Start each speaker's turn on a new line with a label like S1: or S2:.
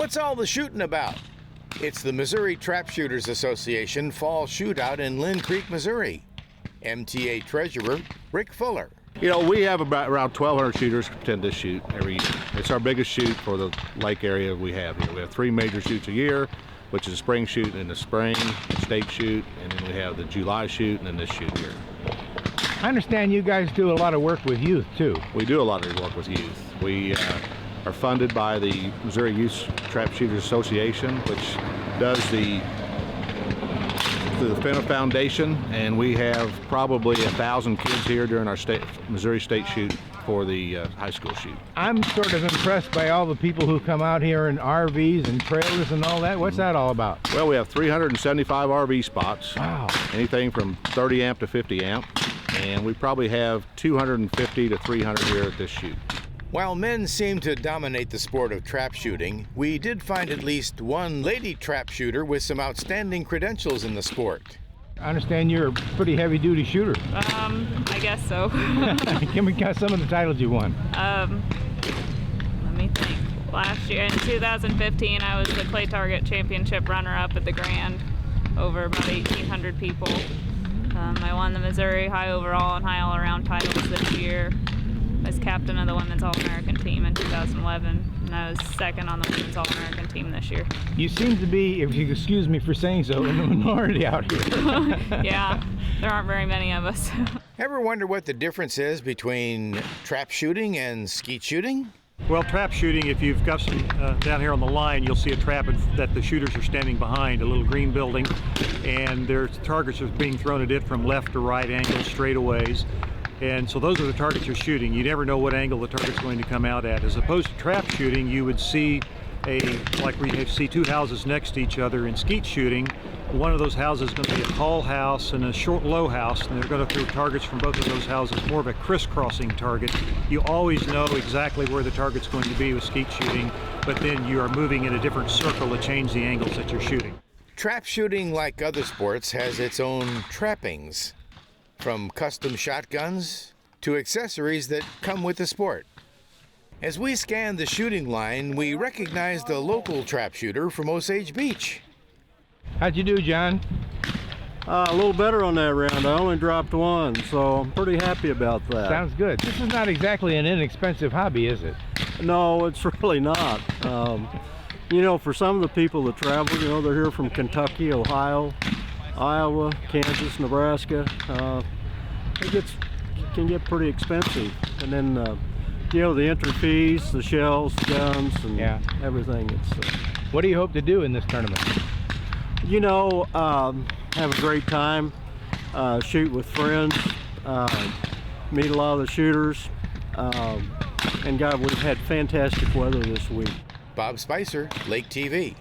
S1: What's all the shooting about? It's the Missouri Trapshooters Association Fall Shootout in Lynn Creek, Missouri. MTA Treasurer Rick Fuller.
S2: You know, we have about around 1,200 shooters tend to shoot every year. It's our biggest shoot for the lake area we have here. We have 3 major shoots a year, which is a spring shoot in the spring, a state shoot, and then we have the July shoot, and then this shoot here.
S3: I understand you guys do a lot of work with youth, too.
S2: We do a lot of work with youth. We are funded by the Missouri Youth Trapshooters Association, which does the Fenner Foundation, and we have probably 1,000 kids here during our Missouri State shoot for the high school shoot.
S3: I'm sort of impressed by all the people who come out here in RVs and trailers and all that. What's that all about?
S2: Well, we have 375 RV spots.
S3: Wow.
S2: Anything from 30 amp to 50 amp, and we probably have 250 to 300 here at this shoot.
S1: While men seem to dominate the sport of trap shooting, we did find at least one lady trap shooter with some outstanding credentials in the sport.
S3: I understand you're a pretty heavy-duty shooter.
S4: I guess so.
S3: Give me some of the titles you won.
S4: Let me think. Last year, in 2015, I was the Clay Target Championship runner-up at the Grand, over about 1,800 people. I won the Missouri High Overall and High All-Around titles this year. I was captain of the Women's All-American team in 2011, and I was second on the Women's All-American team this year.
S3: You seem to be, if you excuse me for saying so, in the minority out here.
S4: Yeah, there aren't very many of us.
S1: Ever wonder what the difference is between trap shooting and skeet shooting?
S5: Well, trap shooting, if you've got some down here on the line, you'll see a trap that the shooters are standing behind, a little green building, and their targets are being thrown at it from left to right angles, straightaways. And so those are the targets you're shooting. You never know what angle the target's going to come out at. As opposed to trap shooting, you would see like we see 2 houses next to each other. In skeet shooting, one of those houses is going to be a tall house and a short low house, and they're going to throw targets from both of those houses, more of a crisscrossing target. You always know exactly where the target's going to be with skeet shooting, but then you are moving in a different circle to change the angles that you're shooting.
S1: Trap shooting, like other sports, has its own trappings, from custom shotguns to accessories that come with the sport. As we scan the shooting line, we recognize the local trap shooter from Osage Beach.
S3: How'd you do, John?
S6: A little better on that round. I only dropped 1, so I'm pretty happy about that.
S3: Sounds good. This is not exactly an inexpensive hobby, is it?
S6: No, it's really not. You know, for some of the people that travel, you know, they're here from Kentucky, Ohio, Iowa, Kansas, Nebraska. It can get pretty expensive. And then, you know, the entry fees, the shells, the guns, and everything.
S3: What do you hope to do in this tournament?
S6: You know, have a great time, shoot with friends, meet a lot of the shooters, and God, we've had fantastic weather this week.
S1: Bob Spicer, LakeTV.